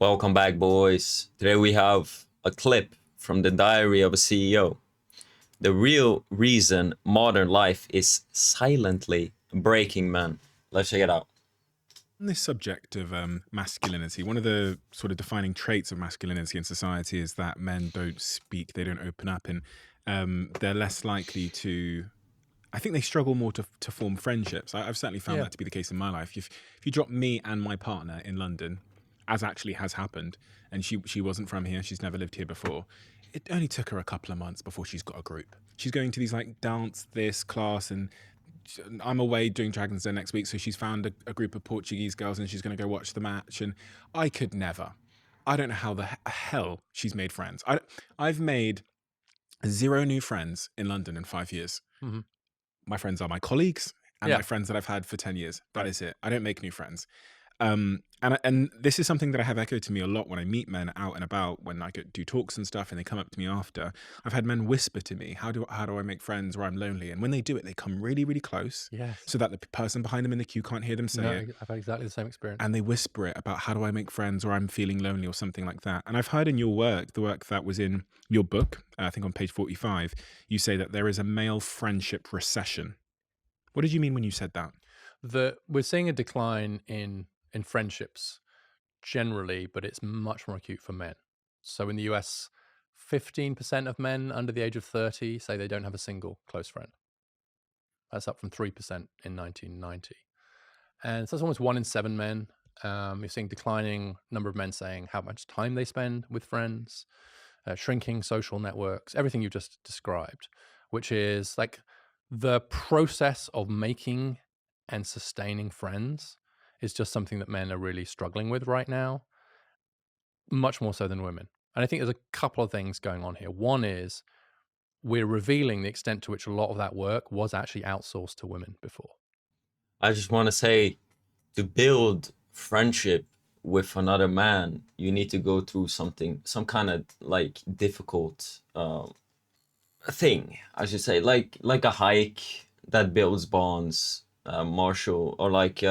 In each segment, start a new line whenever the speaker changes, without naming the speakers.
Welcome back, boys. Today we have a clip from the Diary of a CEO. The real reason modern life is silently breaking men. Let's check it out.
On this subject of masculinity, one of the sort of defining traits of masculinity in society is that men don't speak, they don't open up, and they're less likely to. I think they struggle more to form friendships. I've certainly found that to be the case in my life. If you drop me and my partner in London, as actually has happened, and she wasn't from here, she's never lived here before, it only took her a couple of months before she's got a group. She's going to these like dance, this class, and I'm away doing Dragon's Den next week, so she's found a group of Portuguese girls and she's going to go watch the match. And I could never. I don't know how the hell she's made friends. I've made 0 new friends in London in 5 years.
Mm-hmm.
My friends are my colleagues and my friends that I've had for 10 years. That is it. I don't make new friends. And this is something that I have echoed to me a lot when I meet men out and about, when I do talks and stuff and they come up to me after. I've had men whisper to me, how do I make friends where I'm lonely? And when they do it, they come really, really close so that the person behind them in the queue can't hear them say it.
I've had exactly the same experience.
And they whisper it about how do I make friends or I'm feeling lonely or something like that. And I've heard in your work, the work that was in your book, I think on page 45, you say that there is a male friendship recession. What did you mean when you said that?
We're seeing a decline in friendships generally, but it's much more acute for men. So in the US, 15% of men under the age of 30 say they don't have a single close friend. That's up from 3% in 1990. And so that's almost 1 in 7 men. You're seeing declining number of men saying how much time they spend with friends, shrinking social networks, everything you just described, which is like the process of making and sustaining friends is just something that men are really struggling with right now, much more so than women. And I think there's a couple of things going on here. One is we're revealing the extent to which a lot of that work was actually outsourced to women before.
I just want to say, to build friendship with another man, you need to go through some kind of like difficult thing, I should say, like a hike that builds bonds, martial or like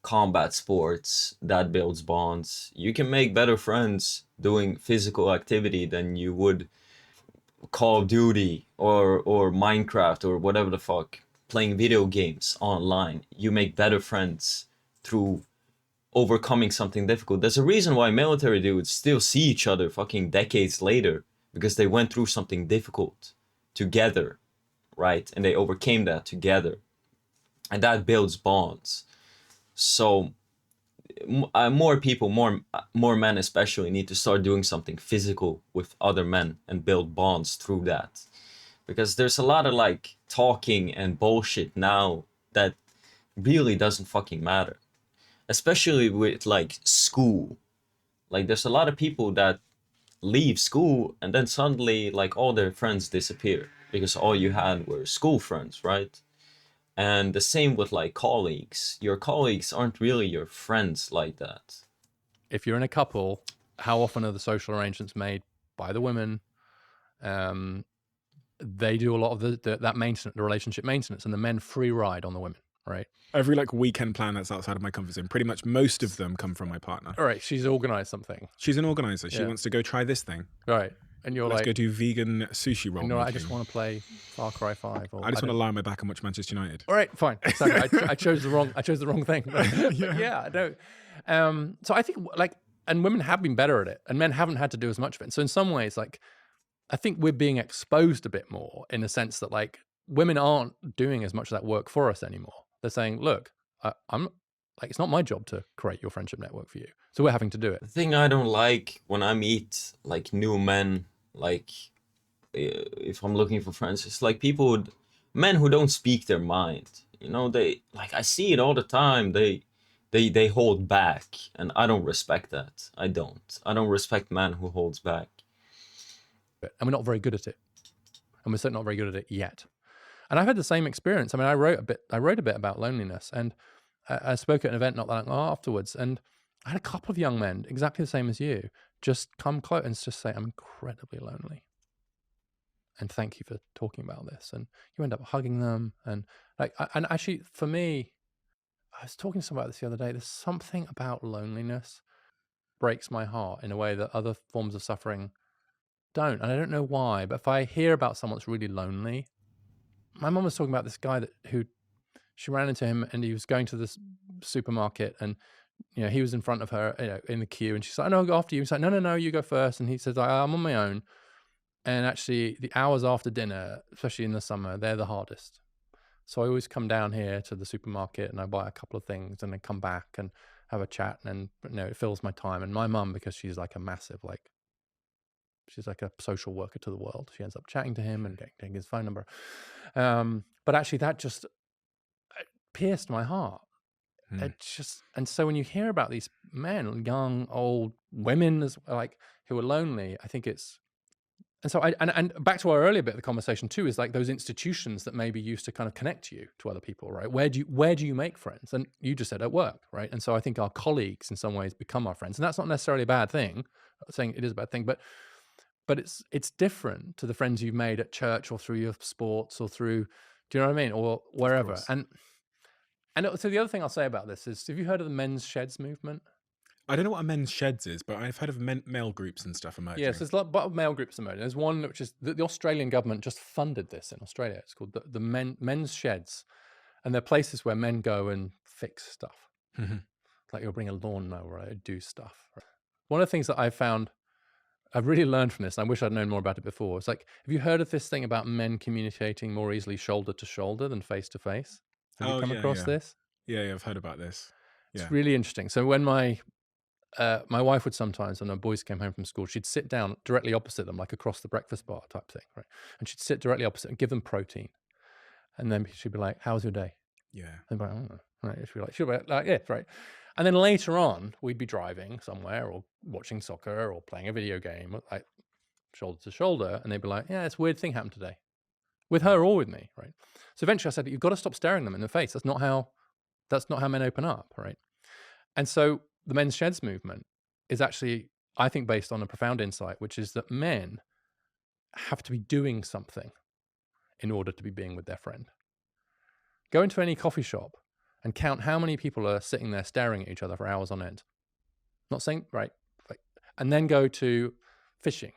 combat sports that builds bonds. You can make better friends doing physical activity than you would Call of Duty or Minecraft or whatever the fuck, playing video games online. You make better friends through overcoming something difficult. There's a reason why military dudes still see each other fucking decades later, because they went through something difficult together, right? And they overcame that together. And that builds bonds. So more people, more men especially, need to start doing something physical with other men and build bonds through that. Because there's a lot of like talking and bullshit now that really doesn't fucking matter. Especially with like school. Like there's a lot of people that leave school and then suddenly like all their friends disappear because all you had were school friends, right? And the same with like colleagues. Your colleagues aren't really your friends like that.
If you're in a couple, how often are the social arrangements made by the women? They do a lot of that maintenance, the relationship maintenance, and the men free ride on the women, right?
Every like weekend plan that's outside of my comfort zone, pretty much most of them come from my partner.
All right, she's organized something.
She's an organizer. She wants to go try this thing.
Right. And you're
Let's
like,
go do vegan sushi roll.
I just want to play Far Cry 5. Or
I just want to lie on my back and watch Manchester United.
All right, fine. Exactly. I chose the wrong thing. I don't. So I think like, and women have been better at it, and men haven't had to do as much of it. So in some ways, like, I think we're being exposed a bit more in the sense that like women aren't doing as much of that work for us anymore. They're saying, look, I'm like, it's not my job to create your friendship network for you. So we're having to do it.
The thing I don't like when I meet like new men, like if I'm looking for friends, it's like men who don't speak their mind. You know, they like, I see it all the time. They hold back, and I don't respect that. I don't respect man who holds back.
And we're not very good at it. And we're certainly not very good at it yet. And I've had the same experience. I mean, I wrote a bit about loneliness, and I spoke at an event not that long afterwards, and I had a couple of young men, exactly the same as you, just come close and just say, I'm incredibly lonely. And thank you for talking about this. And you end up hugging them. And like, and actually for me, I was talking to someone about this the other day. There's something about loneliness breaks my heart in a way that other forms of suffering don't. And I don't know why, but if I hear about someone that's really lonely, my mum was talking about this guy who she ran into him, and he was going to this supermarket, and he was in front of her, in the queue, and she's like, "No, I'll go after you." He's like, "No, you go first." And he says, "I'm on my own." And actually, the hours after dinner, especially in the summer, they're the hardest. So I always come down here to the supermarket, and I buy a couple of things, and then come back and have a chat, and it fills my time. And my mum, because she's like a massive, she's like a social worker to the world, she ends up chatting to him and getting his phone number. But actually, that just pierced my heart. And so when you hear about these men, young, old, women who are lonely, I think it's, and so and back to our earlier bit of the conversation too, is like those institutions that maybe used to kind of connect you to other people, right? Where do you make friends? And you just said at work, right? And so I think our colleagues in some ways become our friends, and that's not necessarily a bad thing. I'm not saying it is a bad thing, but it's different to the friends you've made at church or through your sports or through, do you know what I mean, or wherever. And so the other thing I'll say about this is, have you heard of the men's sheds movement?
I don't know what a men's sheds is, but I've heard of male groups and stuff emerging.
Yes, there's a lot of male groups emerging. There's one which is the Australian government just funded this in Australia. It's called the men's sheds, and they're places where men go and fix stuff. Like you'll bring a lawnmower, right? Do stuff. Right? One of the things that I've really learned from this, and I wish I'd known more about it before. It's like, have you heard of this thing about men communicating more easily shoulder to shoulder than face to face? Have you come across this?
Yeah, I've heard about this.
It's really interesting. So when my wife would sometimes, when our boys came home from school, she'd sit down directly opposite them, like across the breakfast bar type thing, right? And she'd sit directly opposite and give them protein. And then she'd be like, "How was your day?"
Yeah.
And they'd be like, "Oh." Right? She'd be like, "Yeah, right." And then later on, we'd be driving somewhere or watching soccer or playing a video game, like shoulder to shoulder, and they'd be like, "Yeah, this weird thing happened today," with her or with me, right? So eventually I said, "You've got to stop staring them in the face. That's not how men open up," right? And so the men's sheds movement is actually, I think, based on a profound insight, which is that men have to be doing something in order to be being with their friend. Go into any coffee shop and count how many people are sitting there staring at each other for hours on end. Not saying, right, and then go to fishing,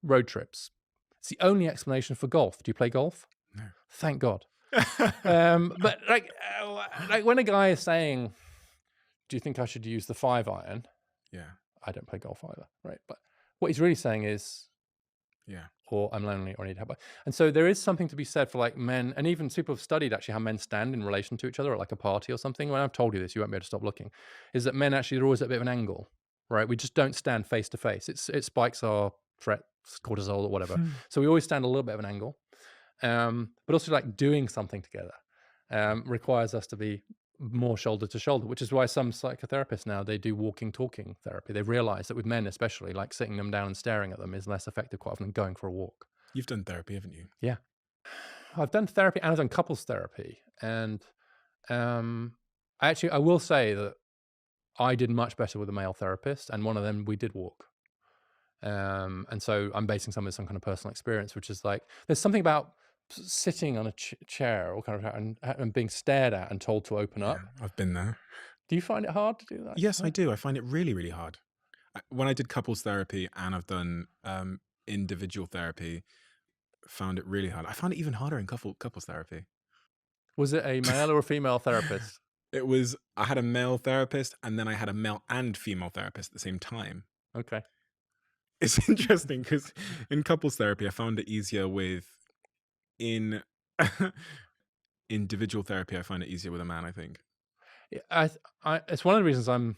road trips. It's the only explanation for golf. Do you play golf?
No.
Thank God. But like when a guy is saying, "Do you think I should use the 5-iron?"
Yeah.
I don't play golf either, right? But what he's really saying is,
yeah,
or I'm lonely, or I need help. And so there is something to be said for like men, and even people have studied actually how men stand in relation to each other at like a party or something. When I've told you this, you won't be able to stop looking. Is that men actually are always at a bit of an angle, right? We just don't stand face to face. It spikes our threat, cortisol, or whatever. So we always stand a little bit of an angle. But also like doing something together requires us to be more shoulder to shoulder, which is why some psychotherapists now, they do walking talking therapy. They've realized that with men especially, like sitting them down and staring at them is less effective quite often than going for a walk.
You've done therapy, haven't you?
Yeah, I've done therapy and I've done couples therapy, and I will say that I did much better with a male therapist, and one of them we did walk. And so I'm basing some kind of personal experience, which is like there's something about sitting on a chair or kind of and being stared at and told to open up.
I've been there.
Do you find it hard to do that?
Yes, I do. I find it really, really hard. When I did couples therapy and I've done individual therapy, found it really hard. I found it even harder in couples therapy.
Was it a male or a female therapist?
I had a male therapist, and then I had a male and female therapist at the same time.
Okay.
It's interesting because in couples therapy, I found it easier in individual therapy. I find it easier with a man, I think.
Yeah, it's one of the reasons I'm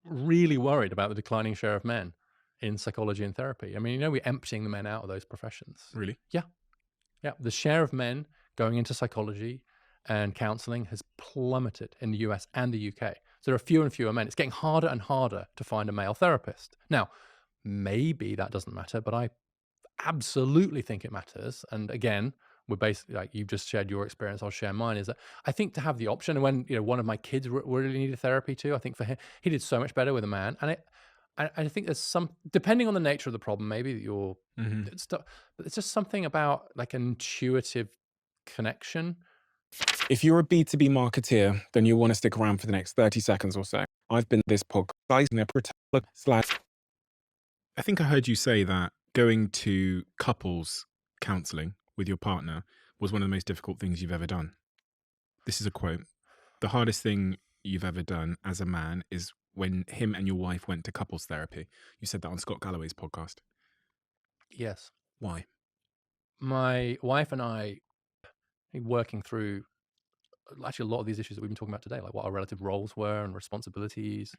really worried about the declining share of men in psychology and therapy. I mean, we're emptying the men out of those professions.
Really?
Yeah. The share of men going into psychology and counseling has plummeted in the US and the UK. So there are fewer and fewer men. It's getting harder and harder to find a male therapist. Now, maybe that doesn't matter, but I absolutely think it matters. And again, we're basically, like you've just shared your experience, I'll share mine, is that I think to have the option, and when one of my kids really needed therapy too, I think for him, he did so much better with a man. And I think there's some, depending on the nature of the problem, maybe that you're, but it's just something about like an intuitive connection.
If you're a B2B marketeer, then you'll want to stick around for the next 30 seconds or so. I've been this podcast. I think I heard you say that going to couples counseling with your partner was one of the most difficult things you've ever done. This is a quote. The hardest thing you've ever done as a man is when him and your wife went to couples therapy. You said that on Scott Galloway's podcast.
Yes.
Why?
My wife and I working through actually a lot of these issues that we've been talking about today, like what our relative roles were and responsibilities.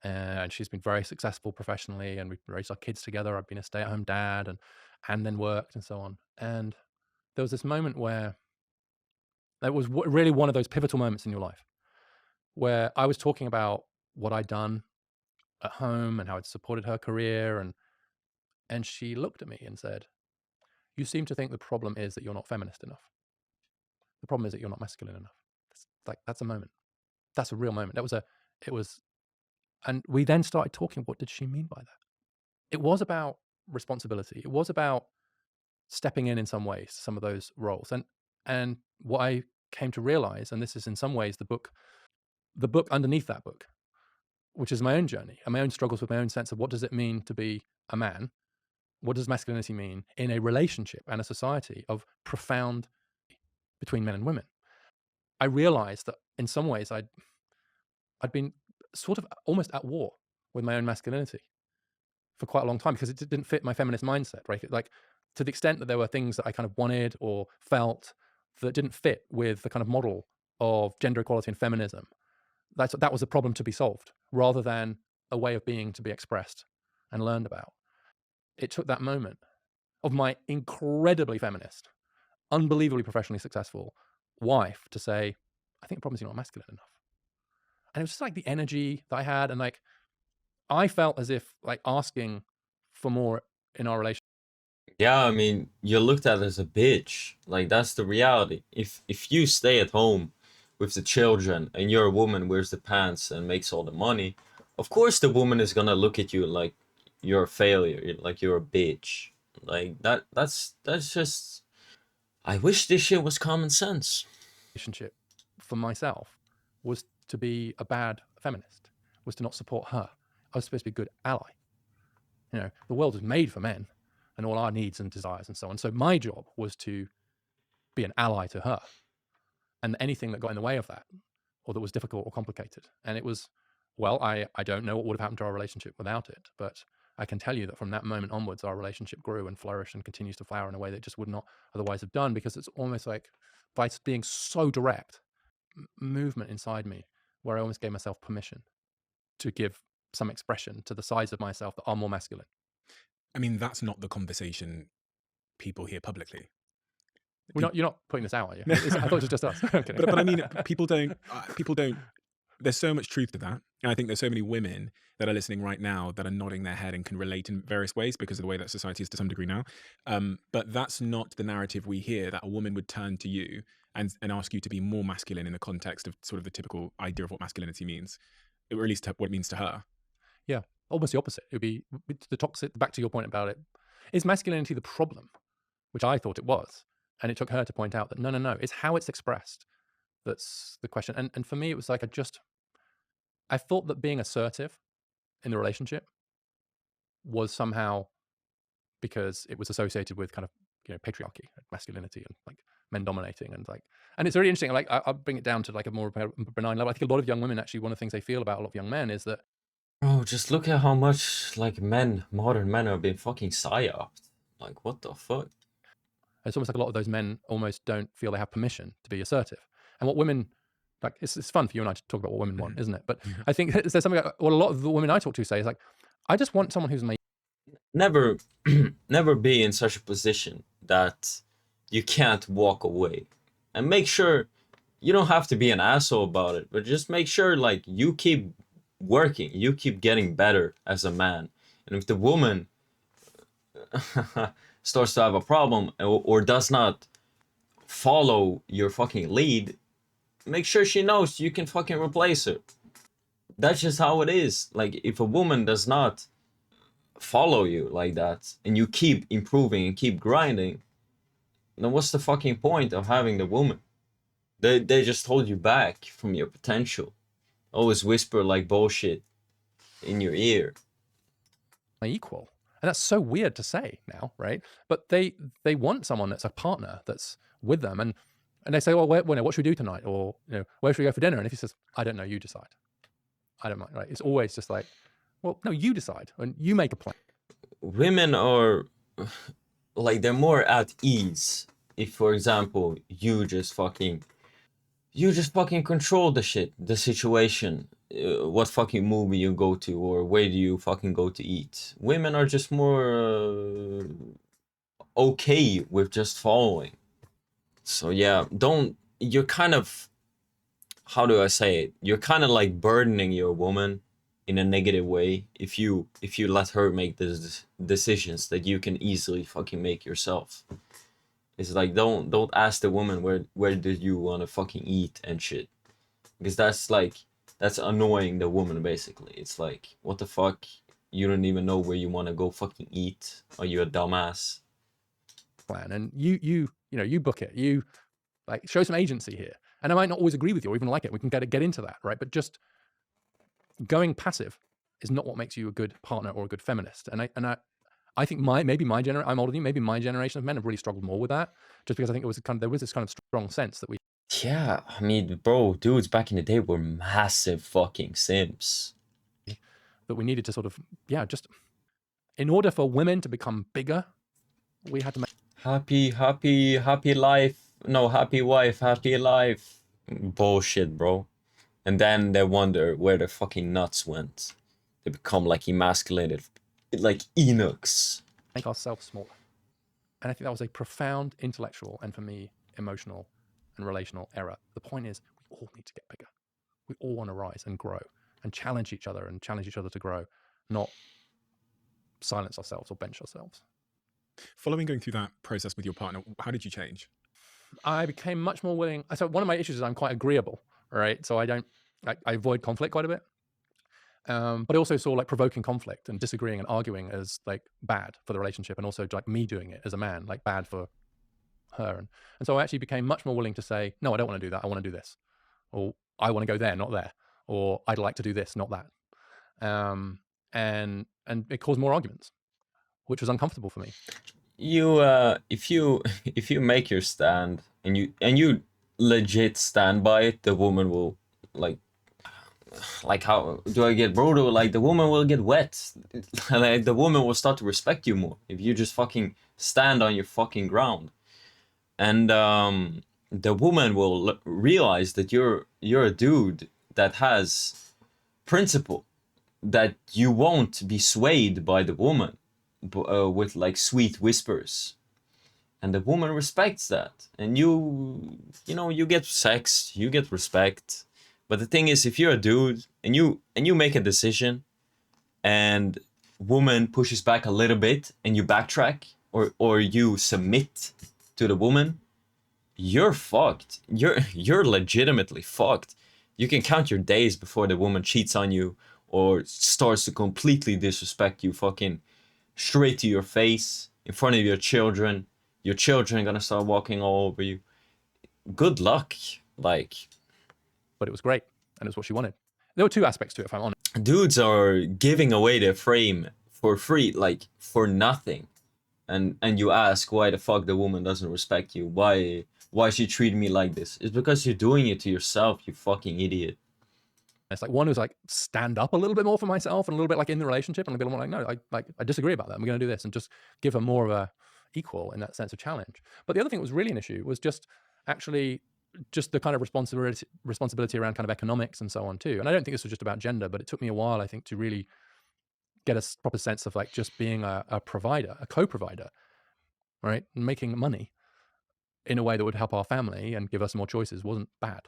And she's been very successful professionally, and we've raised our kids together. I've been a stay-at-home dad and then worked and so on. And there was this moment where it was really one of those pivotal moments in your life where I was talking about what I'd done at home and how I'd supported her career. And she looked at me and said, "You seem to think the problem is that you're not feminist enough. The problem is that you're not masculine enough." That's a moment. That's a real moment. And we then started talking, what did she mean by that? It was about responsibility. It was about stepping in some ways, some of those roles. And what I came to realize, and this is in some ways the book underneath that book, which is my own journey and my own struggles with my own sense of what does it mean to be a man? What does masculinity mean in a relationship and a society of profound between men and women? I realized that in some ways I'd been sort of almost at war with my own masculinity for quite a long time because it didn't fit my feminist mindset, right? Like, to the extent that there were things that I kind of wanted or felt that didn't fit with the kind of model of gender equality and feminism, that was a problem to be solved rather than a way of being to be expressed and learned about. It took that moment of my incredibly feminist, unbelievably professionally successful wife to say, I think the problem is you're not masculine enough. And it was just like the energy that I had. And like, I felt as if like asking for more in our relationship.
Yeah, I mean, you're looked at as a bitch. Like, that's the reality. If you stay at home with the children and you're a woman, wears the pants and makes all the money, of course the woman is gonna look at you like you're a failure, like you're a bitch. Like that's just, I wish this shit was common sense.
Relationship for myself was to be a bad feminist, was to not support her. I was supposed to be a good ally. You know, the world is made for men and all our needs and desires and so on. So my job was to be an ally to her, and anything that got in the way of that or that was difficult or complicated. And it was, well, I don't know what would have happened to our relationship without it, but I can tell you that from that moment onwards, our relationship grew and flourished and continues to flower in a way that it just would not otherwise have done, because it's almost like by being so direct, movement inside me where I almost gave myself permission to give some expression to the sides of myself that are more masculine.
I mean, that's not the conversation people hear publicly.
You're not putting this out, are you? I thought it was just us.
But I mean, people don't. There's so much truth to that, and I think there's so many women that are listening right now that are nodding their head and can relate in various ways because of the way that society is to some degree now. But that's not the narrative we hear, that a woman would turn to you and ask you to be more masculine in the context of sort of the typical idea of what masculinity means, or at least what it means to her.
Yeah, almost the opposite. It would be the toxic. Back to your point about it, is masculinity the problem, which I thought it was, and it took her to point out that no, it's how it's expressed that's the question. And for me, it was like I thought that being assertive in the relationship was somehow, because it was associated with kind of, you know, patriarchy, masculinity, and like men dominating, and it's really interesting. Like I'll bring it down to like a more benign level. I think a lot of young women, actually, one of the things they feel about a lot of young men is that,
Bro, just look at how much like modern men are being fucking psyoped. Like, what the fuck?
it's almost like a lot of those men almost don't feel they have permission to be assertive. And what women, like, it's fun for you and I to talk about what women want, isn't it? But I think there's something like, what a lot of the women I talk to say is like, I just want someone who's
Never never be in such a position that you can't walk away. And make sure you don't have to be an asshole about it, but just make sure like you keep working, you keep getting better as a man. And if the woman starts to have a problem or does not follow your fucking lead, make sure she knows you can fucking replace her. That's just how it is. Like, if a woman does not follow you like that and you keep improving and keep grinding, then what's the fucking point of having the woman? They just hold you back from your potential. always whisper like bullshit in your ear.
Equal. And that's so weird to say now, right? But they want someone that's a partner that's with them, and they say, well, what should we do tonight, or where should we go for dinner? And if he says, I don't know, you decide. I don't mind, right? It's always just like, well, no, you decide and you make a plan.
Women are like, they're more at ease if, for example, you just fucking control the situation, what fucking movie you go to or where do you fucking go to eat. Women are just more okay with just following. So yeah, you're kind of, how do I say it? You're kind of like burdening your woman in a negative way if you let her make these decisions that you can easily fucking make yourself. It's like, don't ask the woman where did you want to fucking eat and shit, because that's annoying the woman basically. It's like, what the fuck, you don't even know where you want to go fucking eat? Are you a dumbass?
Plan, and you book it, you like show some agency here. And I might not always agree with you or even like it. We can get into that, right? But just going passive is not what makes you a good partner or a good feminist. And I think I'm older than you. Maybe my generation of men have really struggled more with that, just because I think there was this kind of strong sense that we.
Yeah, I mean, bro, dudes back in the day were massive fucking simps.
That we needed to sort of, just in order for women to become bigger, we had to make
happy life. No, happy wife, happy life. Bullshit, bro. And then they wonder where their fucking nuts went. They become like emasculated, like eunuchs.
make ourselves smaller. And I think that was a profound intellectual and, for me, emotional and relational error. The point is, we all need to get bigger. We all want to rise and grow and challenge each other to grow, not silence ourselves or bench ourselves.
Following going through that process with your partner, how did you change?
I became much more willing. So one of my issues is I'm quite agreeable, right? So I avoid conflict quite a bit. But I also saw like provoking conflict and disagreeing and arguing as like bad for the relationship, and also like me doing it as a man, like bad for her. And so I actually became much more willing to say, no, I don't want to do that. I want to do this. Or I want to go there, not there. Or I'd like to do this, not that. And it caused more arguments, which was uncomfortable for me.
If you make your stand and you legit stand by it, the woman will like how do I get brutal? Like, the woman will get wet. Like, the woman will start to respect you more if you just fucking stand on your fucking ground. And the woman will realize that you're a dude that has principle, that you won't be swayed by the woman with like sweet whispers. And the woman respects that, and you get sex, you get respect. But the thing is, if you're a dude and you make a decision and woman pushes back a little bit and you backtrack or you submit to the woman, you're fucked. You're legitimately fucked. You can count your days before the woman cheats on you or starts to completely disrespect you, fucking straight to your face in front of your children. Your children are gonna start walking all over you. Good luck. Like,
but it was great, and it was what she wanted. There were two aspects to it, if I'm honest.
Dudes are giving away their frame for free, like for nothing. And you ask why the fuck the woman doesn't respect you, why she treated me like this. It's because you're doing it to yourself, you fucking idiot.
It's like one who's like, stand up a little bit more for myself, and a little bit like in the relationship, and a bit more like, no, I disagree about that. We're going to do this, and just give her more of a equal in that sense of challenge. But the other thing that was really an issue was just actually just the kind of responsibility around kind of economics and so on too. And I don't think this was just about gender, but it took me a while, I think, to really get a proper sense of like just being a provider, a co-provider, right? Making money in a way that would help our family and give us more choices wasn't bad.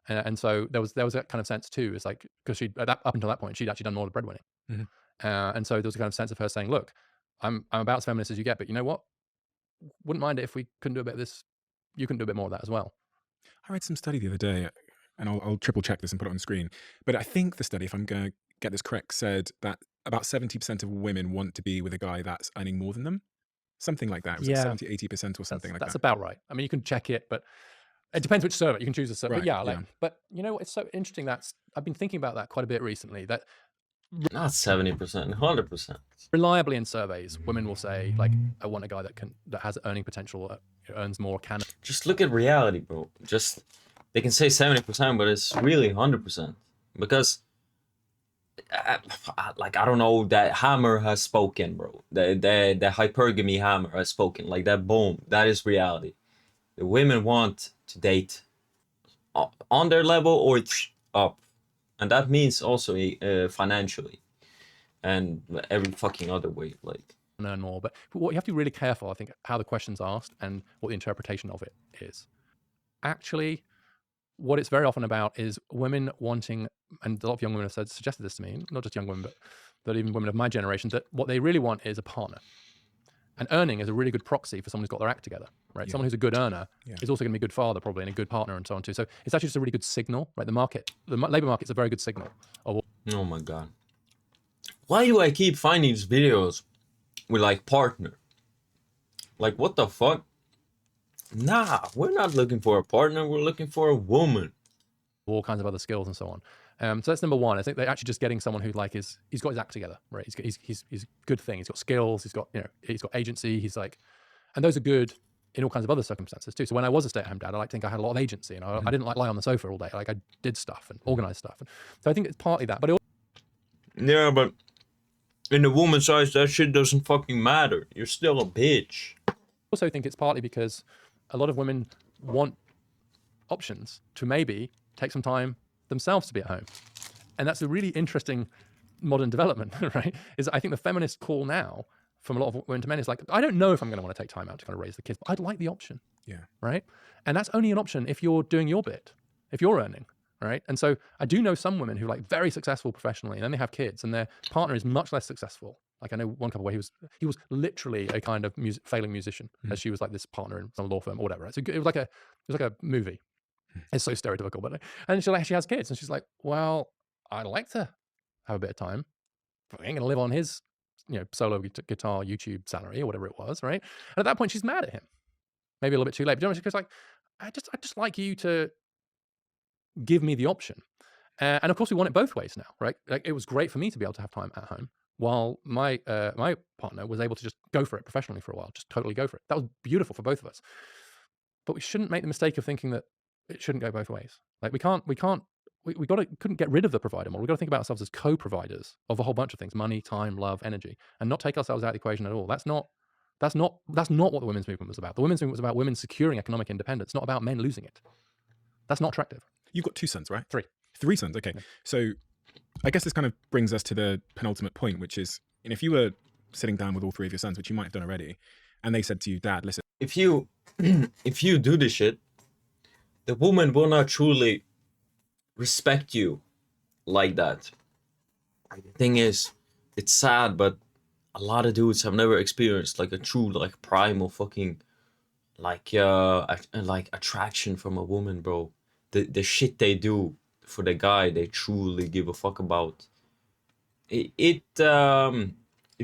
And so there was that kind of sense too. It's like, because up until that point, she'd actually done more of the breadwinning.
Mm-hmm.
And so there was a kind of sense of her saying, look, I'm about as feminist as you get, but you know what? Wouldn't mind it if we couldn't do a bit of this. You can do a bit more of that as well.
I read some study the other day, and I'll triple check this and put it on the screen. But I think the study, if I'm going to get this correct, said that about 70% of women want to be with a guy that's earning more than them. Something like that. It was like 70, 80% or something like that.
That's about right. I mean, you can check it, but It depends which server. You can choose a server.
Right,
But yeah, like,
yeah.
but you know, it's so interesting I've been thinking about that quite a bit recently, that
Not 70%, 100%.
reliably in surveys, women will say, like, I want a guy that has earning potential, earns more, can.
Just look at reality, bro. Just, they can say 70%, but it's really 100%. Because, like, I don't know, that hammer has spoken, bro. The hypergamy hammer has spoken. Like, that boom, that is reality. The women want to date on their level or up. And that means also financially and every fucking other way. Like,
earn more. But what you have to be really careful, I think, how the question's asked and what the interpretation of it is. Actually, what it's very often about is women wanting, and a lot of young women have suggested this to me, not just young women, but even women of my generation, that what they really want is a partner. And earning is a really good proxy for someone who's got their act together, right?
Yeah.
Someone who's a good earner
Yeah.
is also going to be a good father, probably, and a good partner, and so on too. So it's actually just a really good signal, right? The labor market's a very good signal of.
oh my god, why do I keep finding these videos with like partner? Like, what the fuck? Nah, we're not looking for a partner, we're looking for a woman.
All kinds of other skills and so on. So that's number one. I think they're actually just getting someone who, like, he's got his act together, right? He's good thing. He's got skills. He's got agency. He's like, and those are good in all kinds of other circumstances too. So when I was a stay-at-home dad, I like to think I had a lot of agency, and I didn't like lie on the sofa all day. Like, I did stuff and organized stuff. And so I think it's partly that, but it
Yeah, but in the woman's eyes, that shit doesn't fucking matter. You're still a bitch.
also think it's partly because a lot of women want options to maybe take some time themselves to be at home. And that's a really interesting modern development, right? Is I think the feminist call now from a lot of women to men is like, I don't know if I'm going to want to take time out to kind of raise the kids, but I'd like the option.
Yeah.
Right. And that's only an option if you're doing your bit, if you're earning. Right. And so I do know some women who are like very successful professionally, and then they have kids and their partner is much less successful. Like, I know one couple where he was literally a kind of failing musician, as she was like this partner in some law firm or whatever. Right? So it was like a movie. It's so stereotypical, but and she has kids, and she's like, well, I'd like to have a bit of time, but I ain't gonna live on his, solo guitar YouTube salary or whatever it was, right? And at that point, she's mad at him. Maybe a little bit too late, but she's like, I just like you to give me the option. And of course, we want it both ways now, right? Like, it was great for me to be able to have time at home, while my partner was able to just go for it professionally for a while, just totally go for it. That was beautiful for both of us. But we shouldn't make the mistake of thinking that it shouldn't go both ways. Like, we couldn't get rid of the provider model. We got to think about ourselves as co-providers of a whole bunch of things: money, time, love, energy, and not take ourselves out of the equation at all. That's not what the women's movement was about. The women's movement was about women securing economic independence, not about men losing it. That's not attractive.
You've got 2 sons, right?
3.
3 sons, okay.
Yeah.
So I guess this kind of brings us to the penultimate point, which is, if you were sitting down with all 3 of your sons, which you might have done already, and they said to you, Dad, listen,
If you do this shit, the woman will not truly respect you like that. The thing is, it's sad, but a lot of dudes have never experienced like a true, like, primal fucking like attraction from a woman, bro. The shit they do for the guy they truly give a fuck about. If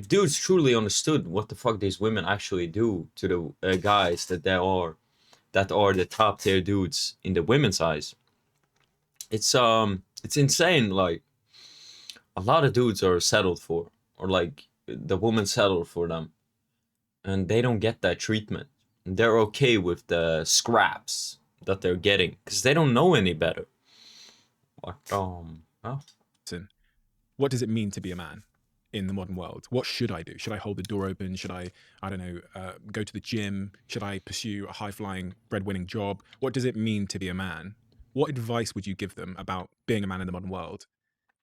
dudes truly understood what the fuck these women actually do to the guys that are the top tier dudes in the women's eyes, it's insane. Like, a lot of dudes are settled for, or like the woman settled for them, and they don't get that treatment. They're okay with the scraps that they're getting because they don't know any better. But
what does it mean to be a man in the modern world? What should I do? Should I hold the door open? Should I don't know, go to the gym? Should I pursue a high-flying, bread-winning job? What does it mean to be a man? What advice would you give them about being a man in the modern world?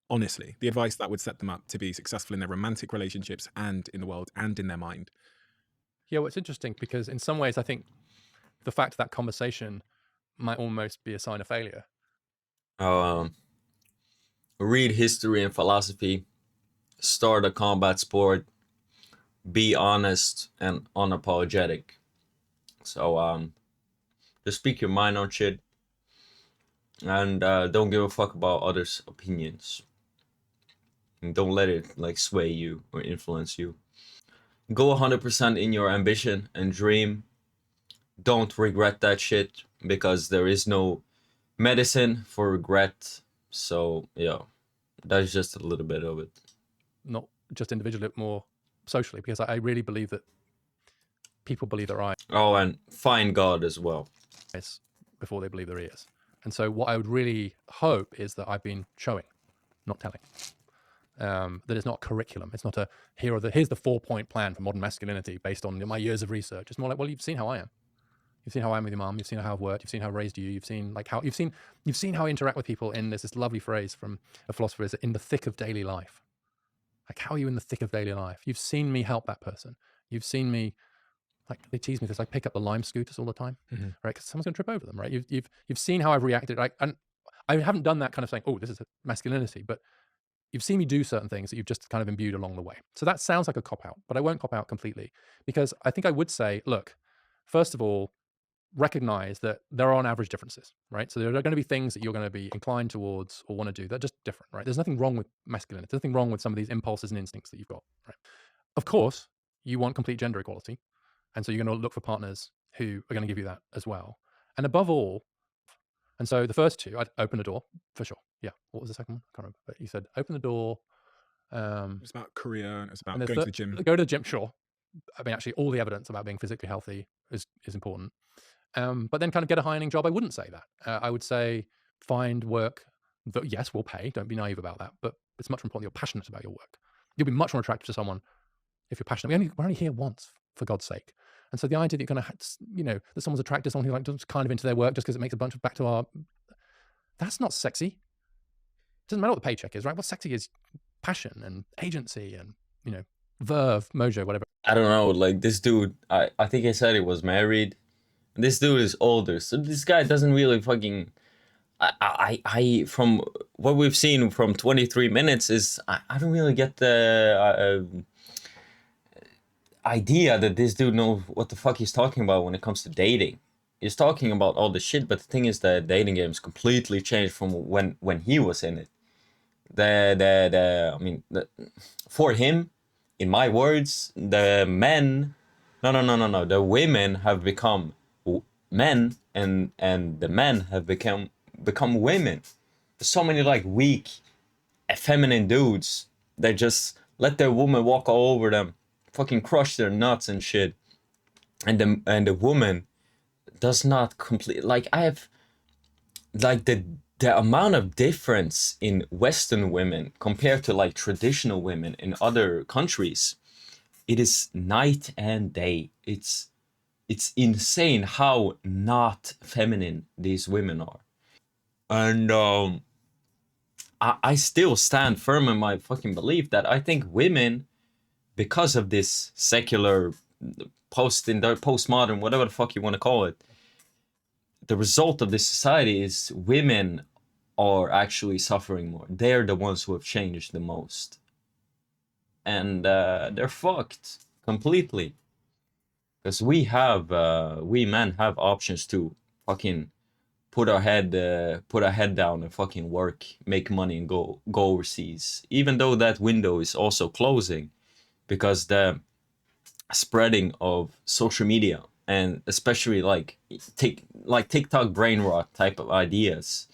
Honestly, the advice that would set them up to be successful in their romantic relationships and in the world and in their mind.
Yeah, well, it's interesting because in some ways, I think the fact that conversation might almost be a sign of failure.
Read history and philosophy, start a combat sport, be honest and unapologetic. So just speak your mind on shit, and don't give a fuck about others' opinions. And don't let it like sway you or influence you. Go 100% in your ambition and dream. Don't regret that shit. because there is no medicine for regret. So yeah, that's just a little bit of it.
Not just individually, but more socially, because I really believe that people believe their eyes
Oh, and find God as well.
before they believe their ears. And so what I would really hope is that I've been showing, not telling. That it's not a curriculum. It's not a here's the 4-point plan for modern masculinity based on my years of research. It's more like, well, you've seen how I am. You've seen how I am with your mom. You've seen how I've worked. You've seen how I raised you. You've seen how I interact with people. And there's this lovely phrase from a philosopher: is in the thick of daily life. Like, how are you in the thick of daily life? You've seen me help that person. You've seen me, like, they tease me because I pick up the Lime scooters all the time, right? Because someone's going to trip over them, right? You've seen how I've reacted, right? And I haven't done that kind of saying, oh, this is masculinity, but you've seen me do certain things that you've just kind of imbued along the way. So that sounds like a cop-out, but I won't cop out completely, because I think I would say, look, first of all, recognize that there are on average differences, right? So there are going to be things that you're going to be inclined towards or want to do that are just different, right? There's nothing wrong with masculinity. There's nothing wrong with some of these impulses and instincts that you've got, right? Of course, you want complete gender equality. And so you're going to look for partners who are going to give you that as well. And above all, and so the first two, I'd open the door for sure. Yeah. What was the second one? I can't remember. But you said open the door.
It's about career, and it's about
And
going to the gym.
Go to the gym, sure. I mean, actually, all the evidence about being physically healthy is important. But then kind of get a high-earning job. I wouldn't say that. I would say find work that, yes, will pay. Don't be naive about that. But it's much more important you're passionate about your work. You'll be much more attractive to someone if you're passionate. We're only here once, for God's sake. And so the idea that you're going to, that someone's attracted to someone who like just kind of into their work just because it makes a bunch of back to our, that's not sexy. It doesn't matter what the paycheck is, right? What's sexy is passion and agency and, verve, mojo, whatever.
I don't know, like this dude, I think I said he was married. This dude is older, so this guy doesn't really fucking. I from what we've seen from 23 minutes is I don't really get the idea that this dude knows what the fuck he's talking about when it comes to dating. He's talking about all the shit, but the thing is that dating games completely changed from when he was in it. For him, in my words, the men, no, the women have become men, and the men have become women. There's so many like weak, effeminate dudes that just let their woman walk all over them, fucking crush their nuts and shit, and the woman does not complete. Like, I have like the amount of difference in Western women compared to like traditional women in other countries, it is night and day. It's insane how not feminine these women are. And I still stand firm in my fucking belief that I think women, because of this secular postmodern, whatever the fuck you want to call it, the result of this society is women are actually suffering more. They're the ones who have changed the most. And they're fucked completely. Because we men have options to fucking put our head down and fucking work, make money, and go overseas. Even though that window is also closing, because the spreading of social media, and especially like TikTok brain rot type of ideas,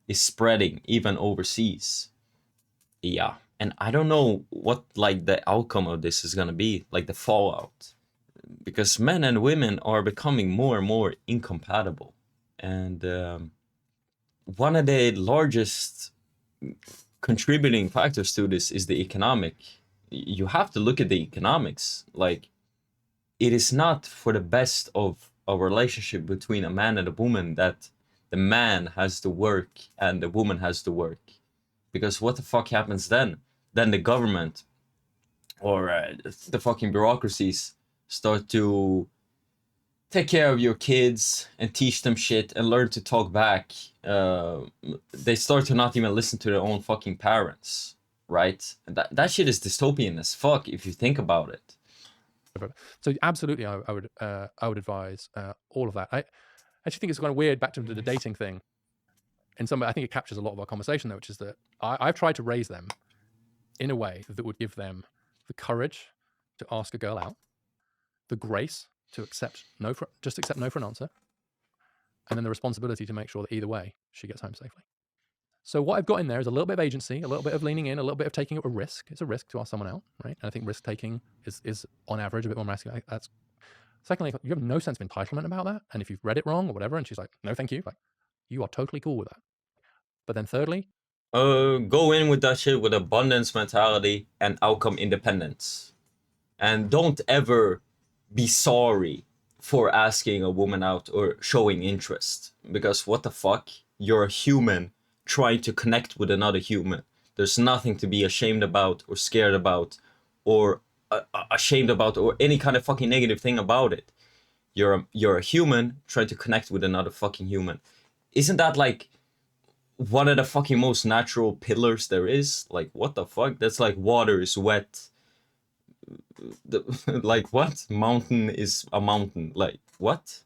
is spreading even overseas. Yeah, and I don't know what like the outcome of this is gonna be, like the fallout, because men and women are becoming more and more incompatible. And one of the largest contributing factors to this is the economic. You have to look at the economics. Like, it is not for the best of a relationship between a man and a woman that the man has to work and the woman has to work. Because what the fuck happens then? Then the government or the fucking bureaucracies start to take care of your kids and teach them shit and learn to talk back. They start to not even listen to their own fucking parents, right? That shit is dystopian as fuck if you think about it.
So absolutely, I would advise all of that. I actually think it's kind of weird, back to the dating thing. In some way, I think it captures a lot of our conversation, though, which is that I've tried to raise them in a way that would give them the courage to ask a girl out, the grace to accept no for an answer, and then the responsibility to make sure that either way she gets home safely. So what I've got in there is a little bit of agency, a little bit of leaning in, a little bit of taking a risk. It's a risk to ask someone out, right? And I think risk taking is on average a bit more masculine. That's secondly, you have no sense of entitlement about that, and if you've read it wrong or whatever, and she's like, no, thank you, like, you are totally cool with that. But then thirdly,
go in with that shit with abundance mentality and outcome independence, and don't ever be sorry for asking a woman out or showing interest, because what the fuck, you're a human trying to connect with another human. There's nothing to be ashamed about or scared about or ashamed about or any kind of fucking negative thing about it. You're a human trying to connect with another fucking human. Isn't that like one of the fucking most natural pillars there is? Like, what the fuck? That's like water is wet. Like, what? Mountain is a mountain. Like, what?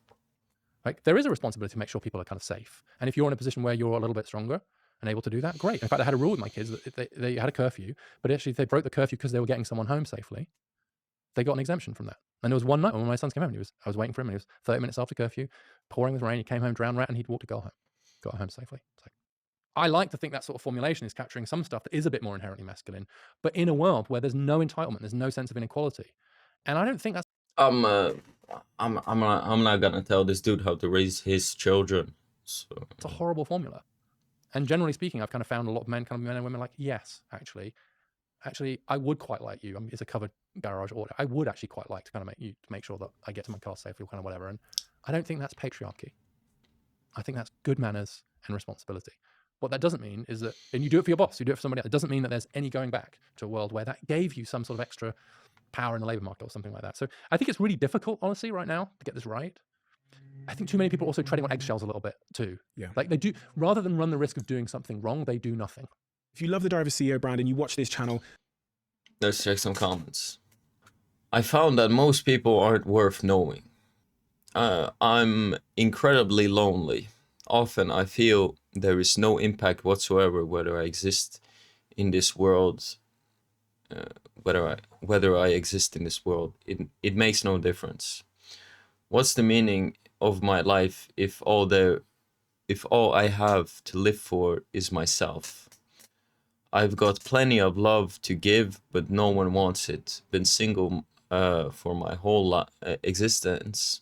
like, there is a responsibility to make sure people are kind of safe. And if you're in a position where you're a little bit stronger and able to do that, great. In fact, I had a rule with my kids that they had a curfew, but actually they broke the curfew because they were getting someone home safely. They got an exemption from that. And there was one night when my sons came home, I was waiting for him, and it was 30 minutes after curfew, pouring with rain. He came home, drowned rat, and he'd walked a girl home, got her home safely. It's like, I like to think that sort of formulation is capturing some stuff that is a bit more inherently masculine, but in a world where there's no entitlement, there's no sense of inequality. And I don't think that's
I'm not gonna tell this dude how to raise his children. So
it's a horrible formula. And generally speaking, I've kind of found a lot of men and women like, yes, actually, I would quite like you. I mean, it's a covered garage order. I would actually quite like to kind of make sure that I get to my car safely, kind of whatever. And I don't think that's patriarchy. I think that's good manners and responsibility. What that doesn't mean is that, and you do it for your boss, you do it for somebody else. It doesn't mean that there's any going back to a world where that gave you some sort of extra power in the labor market or something like that. So I think it's really difficult, honestly, right now to get this right. I think too many people are also treading on eggshells a little bit too.
Yeah.
Like they do, rather than run the risk of doing something wrong, they do nothing.
If you love the Driver CEO brand and you watch this channel,
let's check some comments. I found that most people aren't worth knowing. I'm incredibly lonely. Often I feel there is no impact whatsoever whether I exist in this world. Whether I exist in this world, it makes no difference. What's the meaning of my life if all I have to live for is myself? I've got plenty of love to give, but no one wants it. Been single for my whole existence.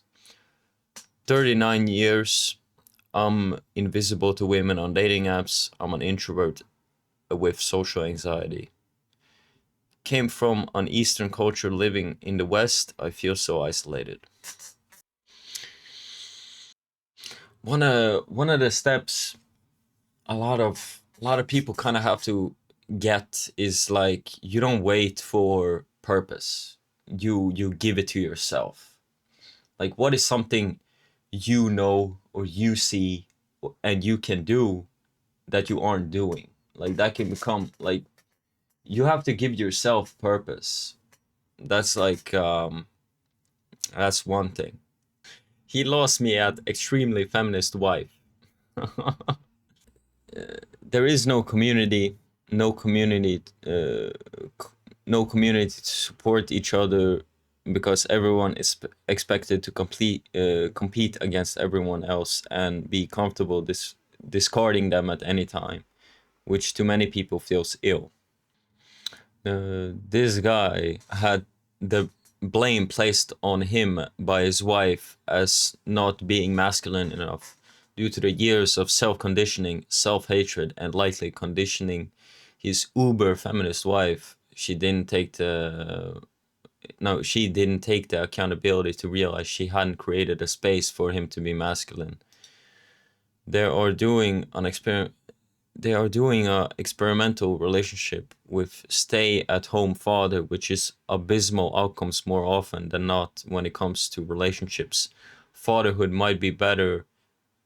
39 years. I'm invisible to women on dating apps. I'm an introvert with social anxiety. Came from an Eastern culture living in the West. I feel so isolated. One of the steps a lot of people kind of have to get is like, you don't wait for purpose. You give it to yourself. Like, what is something you know or you see and you can do that you aren't doing? Like, that can become like, you have to give yourself purpose. That's like that's one thing. He lost me at extremely feminist wife. There is no community to support each other, because everyone is expected to compete against everyone else and be comfortable discarding them at any time, which to many people feels ill. This guy had the blame placed on him by his wife as not being masculine enough due to the years of self-conditioning, self-hatred, and likely conditioning his uber feminist wife. She didn't take the accountability to realize she hadn't created a space for him to be masculine. They are doing an experimental relationship with stay-at-home father, which is abysmal outcomes more often than not when it comes to relationships. Fatherhood might be better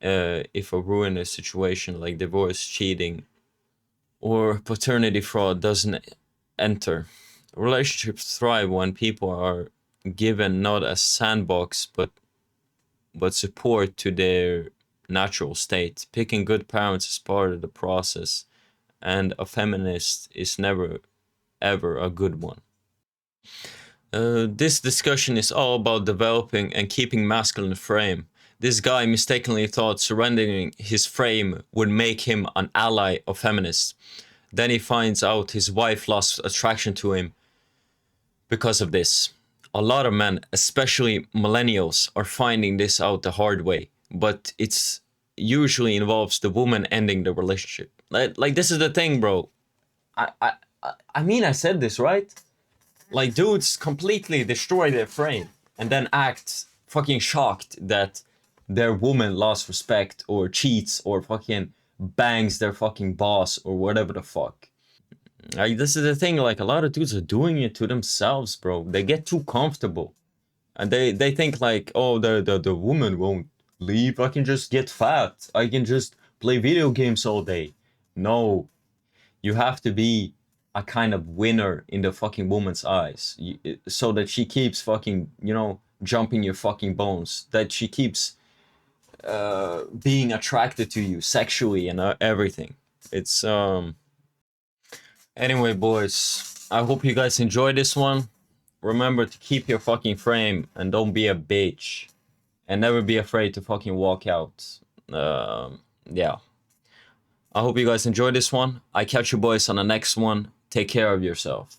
if a ruinous situation like divorce, cheating, or paternity fraud doesn't enter. Relationships thrive when people are given not a sandbox but support to their natural state. Picking good parents is part of the process, and a feminist is never ever a good one. This discussion is all about developing and keeping masculine frame. This guy mistakenly thought surrendering his frame would make him an ally of feminists. Then he finds out his wife lost attraction to him because of this. A lot of men, especially millennials, are finding this out the hard way, but it's usually involves the woman ending the relationship. Like this is the thing, bro. I mean, I said this, right? Like, dudes completely destroy their frame and then act fucking shocked that their woman lost respect or cheats or fucking bangs their fucking boss or whatever the fuck. Like, this is the thing, like, a lot of dudes are doing it to themselves, bro. They get too comfortable. And they think like, oh, the woman won't leave. I can just get fat. I can just play video games all day. No. You have to be a kind of winner in the fucking woman's eyes. So that she keeps fucking, you know, jumping your fucking bones. That she keeps being attracted to you sexually and everything. It's anyway, boys, I hope you guys enjoyed this one. Remember to keep your fucking frame and don't be a bitch, and never be afraid to fucking walk out. Yeah, I hope you guys enjoyed this one. I catch you boys on the next one. Take care of yourself.